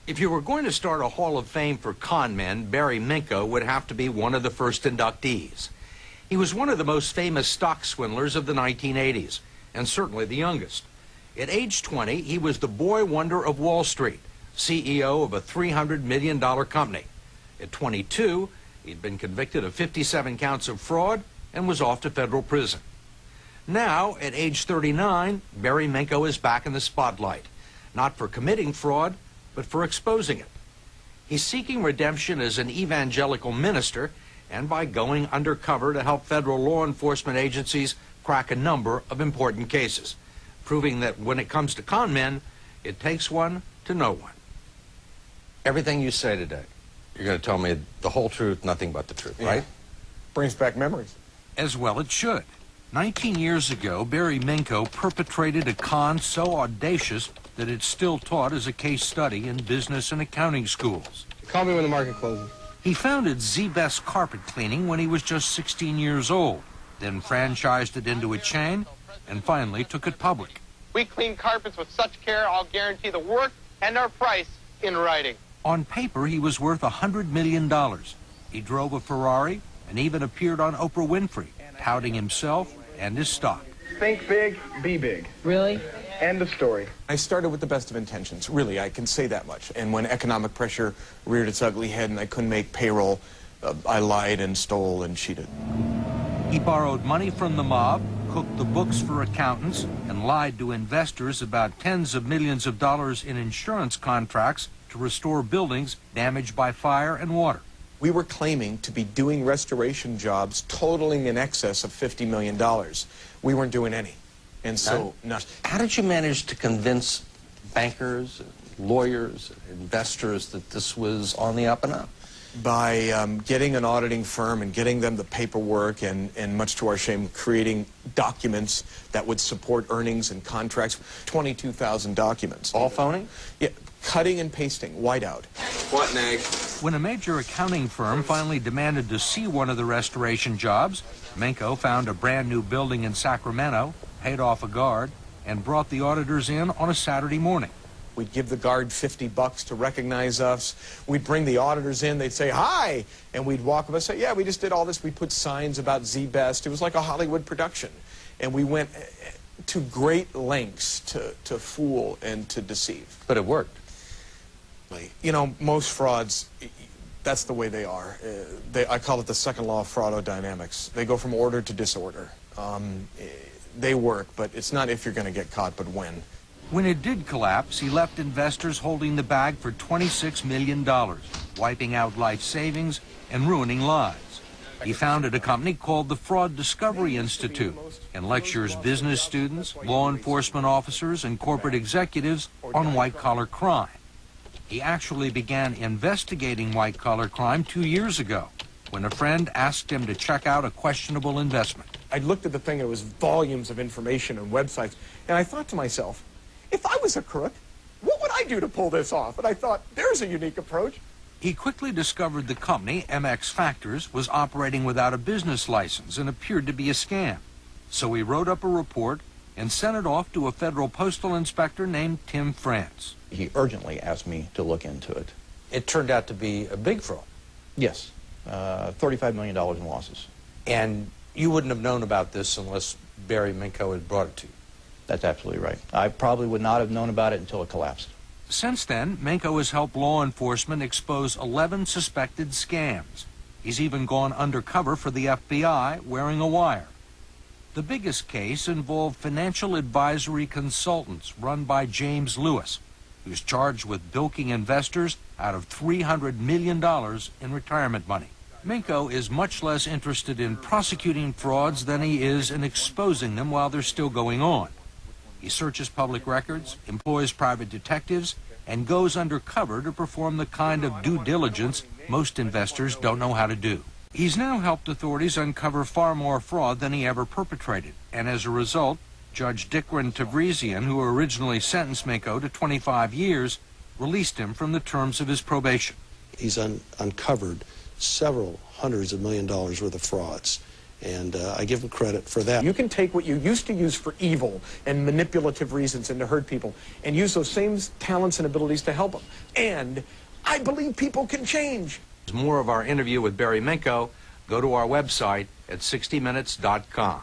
If you were going to start a Hall of Fame for con men, Barry Minkow would have to be one of the first inductees. He was one of the most famous stock swindlers of the 1980s, and certainly the youngest. At age 20, he was the boy wonder of Wall Street, CEO of a $300 million company. At 22, he'd been convicted of 57 counts of fraud and was off to federal prison. Now, at age 39, Barry Minkow is back in the spotlight, not for committing fraud, but for exposing it. He's seeking redemption as an evangelical minister and by going undercover to help federal law enforcement agencies crack a number of important cases, proving that when it comes to con men, it takes one to know one. Everything you say today, you're going to tell me the whole truth, nothing but the truth, right? Brings back memories. As well it should. 19 years ago, Barry Minkow perpetrated a con so audacious that it's still taught as a case study in business and accounting schools. Call me when the market closes. He founded ZZZZ Carpet Cleaning when he was just 16 years old, then franchised it into a chain, and finally took it public. We clean carpets with such care, I'll guarantee the work and our price in writing. On paper, he was worth $100 million. He drove a Ferrari and even appeared on Oprah Winfrey, touting himself and his stock. Think big, be big. Really? End of story. I started with the best of intentions, really, I can say that much. And when economic pressure reared its ugly head and I couldn't make payroll, I lied and stole and cheated. He borrowed money from the mob, cooked the books for accountants, and lied to investors about tens of millions of dollars in insurance contracts to restore buildings damaged by fire and water. We were claiming to be doing restoration jobs totaling in excess of $50 million. We weren't doing any. And so, How did you manage to convince bankers, lawyers, investors that this was on the up and up? By getting an auditing firm and getting them the paperwork and much to our shame, creating documents that would support earnings and contracts, 22,000 documents. All phony? Yeah, cutting and pasting, whiteout. What, Nag? When a major accounting firm finally demanded to see one of the restoration jobs, Minkow found a brand new building in Sacramento, paid off a guard, and brought the auditors in on a Saturday morning. We'd give the guard $50 to recognize us. We'd bring the auditors in. They'd say, hi. And we'd walk up and say, yeah, we just did all this. We put signs about Z-Best. It was like a Hollywood production. And we went to great lengths to fool and to deceive. But it worked. You know, most frauds, that's the way they are. I call it the second law of fraudodynamics. They go from order to disorder. They work, but it's not if you're going to get caught, but when. When it did collapse, he left investors holding the bag for $26 million, wiping out life savings and ruining lives. He founded a company called the Fraud Discovery Institute and lectures business students, law enforcement officers, and corporate executives on white-collar crime. He actually began investigating white-collar crime 2 years ago when a friend asked him to check out a questionable investment. I looked at the thing, and it was volumes of information and websites, and I thought to myself, if I was a crook, what would I do to pull this off? And I thought, there's a unique approach. He quickly discovered the company, MX Factors, was operating without a business license and appeared to be a scam. So he wrote up a report and sent it off to a federal postal inspector named Tim France. He urgently asked me to look into it. It turned out to be a big fraud. Yes, $35 million in losses. And you wouldn't have known about this unless Barry Minkow had brought it to you. That's absolutely right. I probably would not have known about it until it collapsed. Since then, Minkow has helped law enforcement expose 11 suspected scams. He's even gone undercover for the FBI wearing a wire. The biggest case involved financial advisory consultants run by James Lewis, who's charged with bilking investors out of $300 million in retirement money. Minkow is much less interested in prosecuting frauds than he is in exposing them while they're still going on. He searches public records, employs private detectives, and goes undercover to perform the kind of due diligence most investors don't know how to do. He's now helped authorities uncover far more fraud than he ever perpetrated, and as a result, Judge Dikran Tavrisian, who originally sentenced Minkow to 25 years, released him from the terms of his probation. He's uncovered several hundreds of million dollars worth of frauds, And I give him credit for that. You can take what you used to use for evil and manipulative reasons and to hurt people and use those same talents and abilities to help them. And I believe people can change. For more of our interview with Barry Minkow, go to our website at 60minutes.com.